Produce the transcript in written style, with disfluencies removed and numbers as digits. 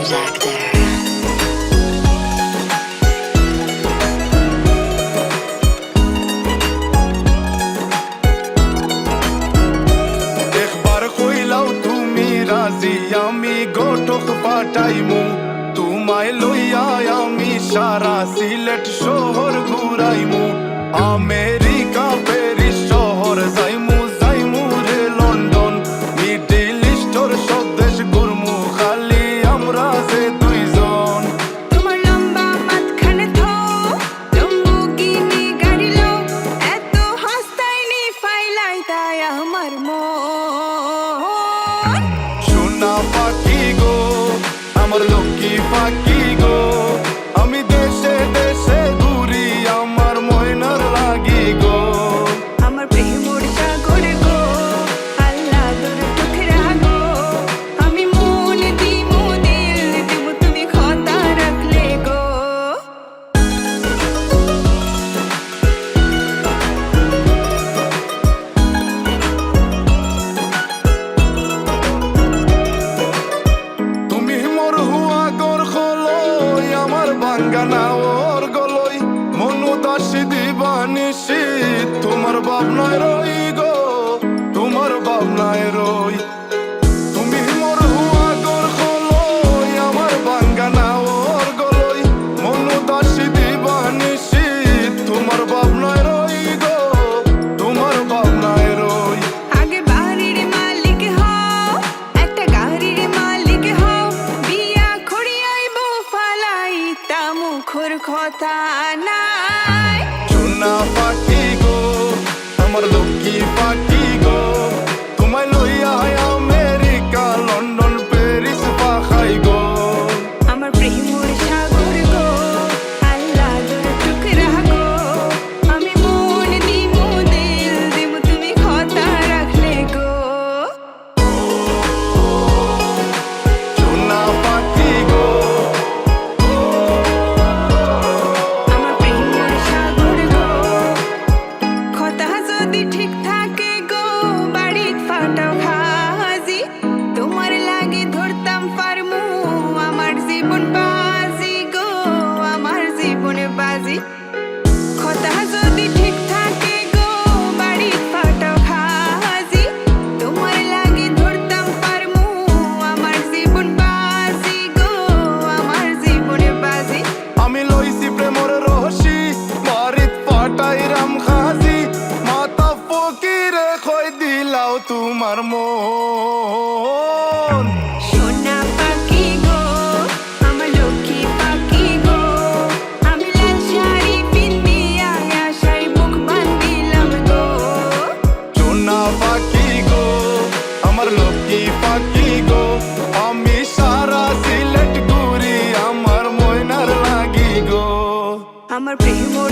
James Actor. আমি গোটক পাঠাইমু তোমায় লইয়া আমি সারা সিলেট শহর ঘুরাইমু আমেরিকা প্যারিস শহর যাইমু যাইমু রে লন্ডন মিডল ইস্টর সব দেশ ঘুরমু খালি আমরা যে দুইজন। তোমার লম্বা মাঝখানে থো লম্বুগিনি গাড়ি লো এত হাসতাইনি ফাইলাই তাই আমার মন। সোনা পাখি গো আমার লক্ষ্মী পাখি গো আমি দেশে দেশে ঘুরি আমার ময়নার লাগি গো। আমার প্রেমর সাগর গো আল্লাহ তোর টুকরা গো আমি মন দিমু দিল দিমু তুমি কথা রাখলে গো। তুমি মোর হুয়া গর খলই আমার বাঙ্গানা ওর গলই মনু দাসী দিবানিসি তোমার ভাবনায় রই গো তোমার ভাবনায় রই। তুমি মোর হুয়া গর খলই আমার বাঙ্গানা ওর গলই মনু দাসী দিবানিসি তোমার ভাবনায় রই গো তোমার ভাবনায় রই। আগে বাড়ির মালিক হও একটা গাড়ির মালিক হও বিয়া খড়িয়াইব ফালাইতা মুখর কথা নাই। সোনা পাখি গো আমার লক্ষ্মী পাখি গো তোমায় লইয়া আমেরিকা লন্ডন প্যারিস পাখাই গো। আমার প্রেমর সাগর গো আল্লাহ তোর টুকরা গো আমি মন দিমু দিল দিমু তুমি কথা রাখলে গো। সোনা পাখি গো আমার প্রেমর সাগর গো কথা যদি ঠিক থাকে গো বাড়িত ফাটাও খাজি তোমার লাগি ধরতাম পারমু আমার জীবন বাজি গো আমার জীবন বাজি। কথা যদি ঠিক থাকে গো বাড়িত ফাটাও খাজি তোমার লাগি ধরতাম পারমু আমার জীবন বাজি গো আমার জীবন বাজি। আমি লইছি প্রেমর রহসি বাড়িত পাটাই রাম খাজি মাতা ফকিরে খই দিলাও তোমার মন। সোনা পাখি গো আমার লক্ষ্মী পাখি গো আমি লাল শাড়ি পিন্দিয়া আশায় মুখ বান্ধিলাম গো। সোনা পাখি গো আমার লক্ষ্মী পাখি গো আমি সারা সিলেট ঘুরি আমার ময়নার লাগি গো। আমার প্রেমর